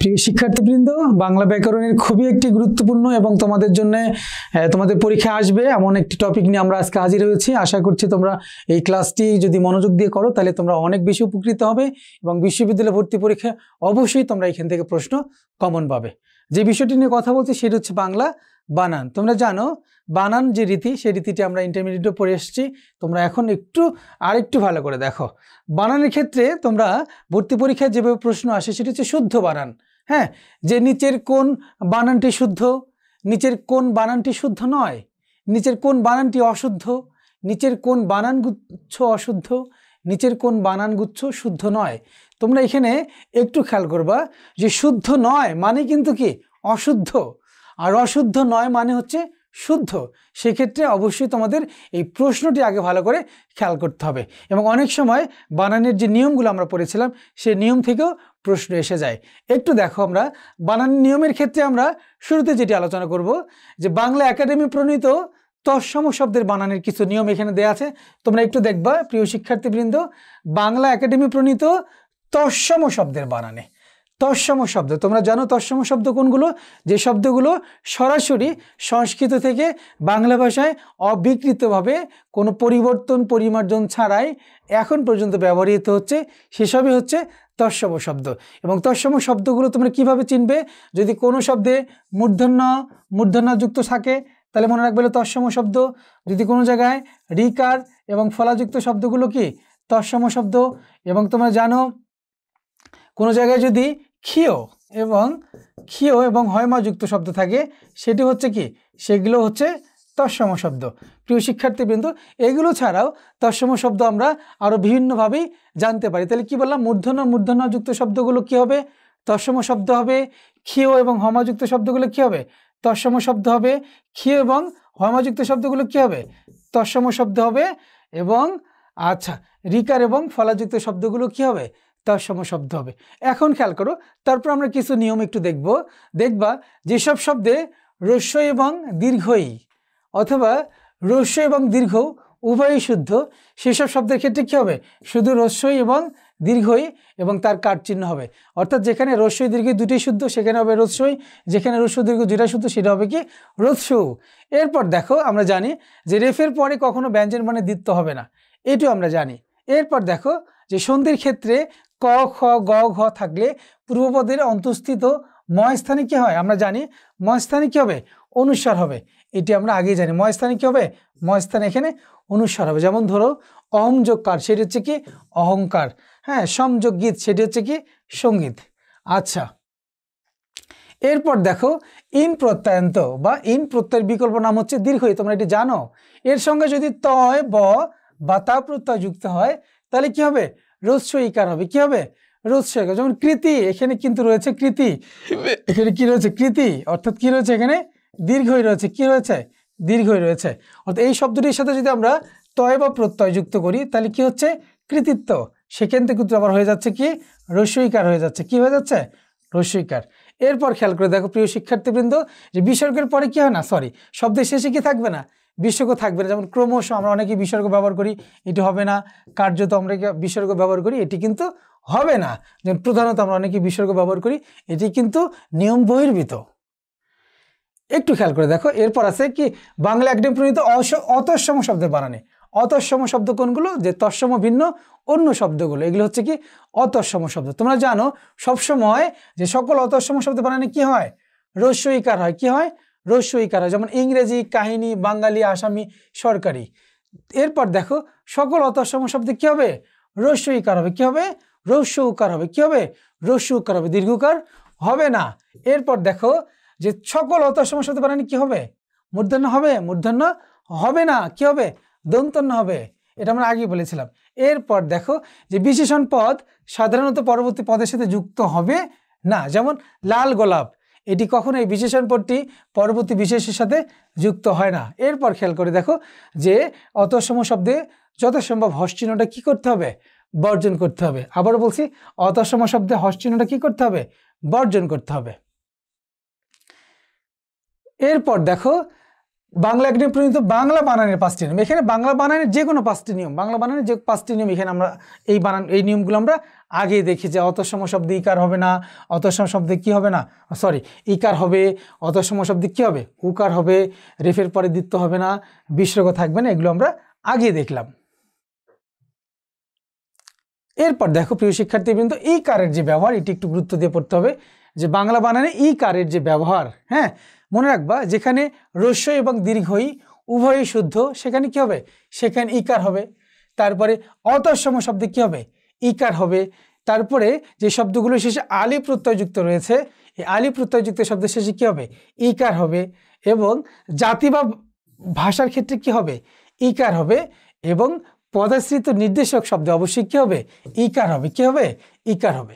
প্রিয় শিক্ষার্থীবৃন্দ, বাংলা ব্যাকরণের খুবই একটি গুরুত্বপূর্ণ এবং তোমাদের জন্য তোমাদের পরীক্ষা আসবে এমন একটি টপিক নিয়ে আমরা আজকে হাজির হয়েছি। আশা করছি তোমরা এই ক্লাসটি যদি মনোযোগ দিয়ে করো তাহলে তোমরা অনেক বেশি উপকৃত হবে এবং বিশ্ববিদ্যালয় ভর্তি পরীক্ষা অবশ্যই তোমরা এখান থেকে প্রশ্ন কমন পাবে। যে বিষয়টি নিয়ে কথা বলছি সেটা হচ্ছে বাংলা বানান। তোমরা জানো বানান যে রীতি, সেই রীতিটি আমরা ইন্টারমিডিয়েটে পড়ে এসেছি। তোমরা এখন আরেকটু ভালো করে দেখো। বানানের ক্ষেত্রে তোমরা ভর্তি পরীক্ষায় যেভাবে প্রশ্ন আসে সেটা হচ্ছে শুদ্ধ বানান। হ্যাঁ, যে নিচের কোন বানানটি শুদ্ধ, নিচের কোন বানানটি শুদ্ধ নয়, নিচের কোন বানানটি অশুদ্ধ, নিচের কোন বানানগুচ্ছ অশুদ্ধ, নিচের কোন বানানগুচ্ছ শুদ্ধ নয়। তোমরা এখানে একটু খেয়াল করবা যে শুদ্ধ নয় মানে কিন্তু কি অশুদ্ধ, আর অশুদ্ধ নয় মানে হচ্ছে শুদ্ধ। সেক্ষেত্রে অবশ্যই তোমাদের এই প্রশ্নটি আগে ভালো করে খেয়াল করতে হবে এবং অনেক সময় বানানের যে নিয়মগুলো আমরা পড়েছিলাম সেই নিয়ম থেকেও প্রশ্ন এসে যায়। একটু দেখো, আমরা বানানের নিয়মের ক্ষেত্রে আমরা শুরুতে যেটি আলোচনা করব যে বাংলা একাডেমি প্রণীত তৎসম শব্দের বানানের কিছু নিয়ম এখানে দেয়া আছে। তোমরা একটু দেখবা প্রিয় শিক্ষার্থীবৃন্দ, বাংলা একাডেমি প্রণীত তৎসম শব্দের বানানে। তৎসম শব্দ তোমরা জানো তৎসম শব্দ কোনগুলো? যে শব্দগুলো সরাসরি সংস্কৃত থেকে বাংলা ভাষায় অবিকৃতভাবে কোনো পরিবর্তন পরিমার্জন ছাড়াই এখন পর্যন্ত ব্যবহৃত হচ্ছে, সেসবই হচ্ছে তৎসম শব্দ। এবং তৎসম শব্দগুলো তোমরা কিভাবে চিনবে? যদি কোনো শব্দে মূর্ধন্য যুক্ত থাকে তাহলে মনে রাখবে তৎসম শব্দ। যদি কোনো জায়গায় রিকার এবং ফলাযুক্ত শব্দগুলো কি তৎসম শব্দ। এবং তোমরা জানো কোনো জায়গায় যদি ক্ষীয় এবং হয়মাযুক্ত শব্দ থাকে সেটি হচ্ছে কি, সেগুলো হচ্ছে তৎসম শব্দ। প্রিয় শিক্ষার্থীবৃন্দ, এগুলো ছাড়াও তৎসম শব্দ আমরা আরও বিভিন্নভাবেই জানতে পারি। তাহলে কি বললাম? মূর্ধন্যযুক্ত শব্দগুলো কি হবে? তৎসম শব্দ হবে। ক্ষীয় এবং হয়মাযুক্ত শব্দগুলো কি হবে? তৎসম শব্দ হবে। ক্ষীয় এবং হয়মাযুক্ত শব্দগুলো কি হবে? তৎসম শব্দ হবে। এবং রিকার এবং ফলাযুক্ত শব্দগুলো কি হবে? তৎসম শব্দ হবে। এখন খেয়াল করো, তারপর আমরা কিছু নিয়ম একটু দেখবা যেসব শব্দে হ্রস্ব এবং দীর্ঘই অথবা হ্রস্ব এবং দীর্ঘ উভয়ই শুদ্ধ, সেসব শব্দের ক্ষেত্রে কী হবে? শুধু হ্রস্বই এবং দীর্ঘই এবং তার কাট চিহ্ন হবে। অর্থাৎ যেখানে হ্রস্বই দীর্ঘ দুটোই শুদ্ধ সেখানে হবে হ্রস্বই, যেখানে হ্রস্ব দীর্ঘ দুটা শুদ্ধ সেটা হবে কি হ্রস্ব। এরপর দেখো, আমরা জানি যে রেফের পরে কখনো ব্যঞ্জন মানে দ্বিত্ব হবে না, এটিও আমরা জানি। এরপর দেখো যে সন্ধির ক্ষেত্রে ক খ গ ঘ থাকলে পূর্বপদের অন্তঃস্থিত ময়স্থানে কি হয়? আমরা জানি ময়স্থানে কি হবে? অনুস্বার হবে। এটি আমরা আগেই জানি। ময়স্থানে কি হবে? ময়স্থানে এখানে অনুস্বার হবে। যেমন ধরো অহং যোগ কার, সেটি হচ্ছে কি অহংকার। হ্যাঁ, সমযোগ গীত, সেটি হচ্ছে কি সঙ্গীত। আচ্ছা, এরপর দেখো ইন প্রত্যয়ান্ত বা ইন প্রত্যয়ের বিকল্প নাম হচ্ছে দীর্ঘই। তোমরা এটি জানো। এর সঙ্গে যদি তয় ব বা তা প্রত্যয় যুক্ত হয় তাহলে কি হবে? হ্রস্ব ইকার হবে। কি হবে? হ্রস্ব ইকার। যেমন কৃতি, এখানে কিন্তু রয়েছে কৃতি, এখানে কি রয়েছে? কৃতি, অর্থাৎ কি রয়েছে? এখানে দীর্ঘই রয়েছে। কি রয়েছে? দীর্ঘই রয়েছে। অর্থাৎ এই শব্দটির সাথে যদি আমরা তয় বা প্রত্যয় যুক্ত করি তাহলে কি হচ্ছে? কৃতিত্ব। সেখান থেকে কিন্তু আবার হয়ে যাচ্ছে কি হ্রস্ব ইকার হয়ে যাচ্ছে। কি হয়ে যাচ্ছে? হ্রস্ব ইকার। এরপর খেয়াল করে দেখো প্রিয় শিক্ষার্থীবৃন্দ, যে বিসর্গের পরে কি হয় না, শব্দের শেষে কি থাকবে না? বিসর্গ থাকবে না। যেমন ক্রমশ আমরা অনেকেই বিসর্গ ব্যবহার করি, এটি হবে না। কার্যত আমরা বিসর্গ ব্যবহার করি, এটি কিন্তু হবে না। যেমন প্রধানত আমরা অনেকেই বিসর্গ ব্যবহার করি, এটি কিন্তু নিয়ম বহির্ভূত। একটু খেয়াল করে দেখো, এরপর আছে কি বাংলা একাডেমি প্রণীত অতঃসম শব্দের বানানে। অতঃসম শব্দ কোনগুলো? যে তৎসম ভিন্ন অন্য শব্দগুলো, এগুলো হচ্ছে কি অতঃসম শব্দ। তোমরা জানো সবসময় যে সকল অতঃসম শব্দ বানানে কি হয়? হ্রস্ব ইকার হয়। কি হয়? হ্রস্ব ইকার হয়। যেমন ইংরেজি, কাহিনী, বাঙালি, আসামি, সরকারি। এরপর দেখো সকল অতঃসম শব্দে কি হবে? হ্রস্ব ইকার হবে। কি হবে? হ্রস্ব উকার হবে। কি হবে? হ্রস্ব উকার হবে, দীর্ঘকার হবে না। এরপর দেখো যে সকল অতঃসম শব্দ বানানে কি হবে? মূর্ধন্য হবে? মূর্ধন্য হবে না। কি হবে? দন্তন্য হবে। এটা আমরা আগেই বলেছিলাম। এরপর দেখো যে বিশেষণ পদ সাধারণত পরবর্তী পদের সাথে যুক্ত হবে না। যেমন লাল গোলাপ, এটি কখনো এই বিশেষণ পদটি পরবর্তী বিশেষের সাথে যুক্ত হয় না। এরপর খেয়াল করে দেখো যে অতঃসম শব্দে যথাসম্ভব হস চিহ্নটা কি করতে হবে? বর্জন করতে হবে। আবার বলছি, অতঃসম শব্দে হস চিহ্নটা কি করতে হবে? বর্জন করতে হবে। এরপর দেখো বাংলা একাডেমি প্রণীত বাংলা বানানের 5টি নিয়ম। এখানে বাংলা বানানের যে কোনো 5টি নিয়ম, বাংলা বানানের যে 5টি নিয়ম এখানে আমরা এই নিয়মগুলো আমরা আগে দেখি যে অতসম শব্দে ইকার হবে না, অতসম শব্দে কি হবে না, সরি ইকার হবে, অতসম শব্দে কি হবে, উকার হবে, রেফের পরে দ্বিত্ব হবে না, বিসর্গ থাকবে না, এগুলো আমরা আগে দেখলাম। এরপর দেখো প্রিয় শিক্ষার্থীবৃন্দ, ই কারের যে ব্যবহার এটি একটু গুরুত্ব দিয়ে পড়তে হবে, যে বাংলা বানানে ই কারের যে ব্যবহার, হ্যাঁ মনে রাখবা যেখানে হ্রস্ব এবং দীর্ঘই উভয়ই শুদ্ধ সেখানে কি হবে, সেখানে ইকার হবে। তারপরে অতঃসম শব্দে কি হবে, ইকার হবে। তারপরে যে শব্দগুলো শেষে আলি প্রত্যয়যুক্ত রয়েছে, এই আলি প্রত্যয়যুক্ত শব্দের শেষে কি হবে, ইকার হবে। এবং জাতি বা ভাষার ক্ষেত্রে কি হবে, ইকার হবে। এবং পদাশ্রিত নির্দেশক শব্দে অবশ্যই কি হবে, ইকার হবে, কি হবে, ইকার হবে।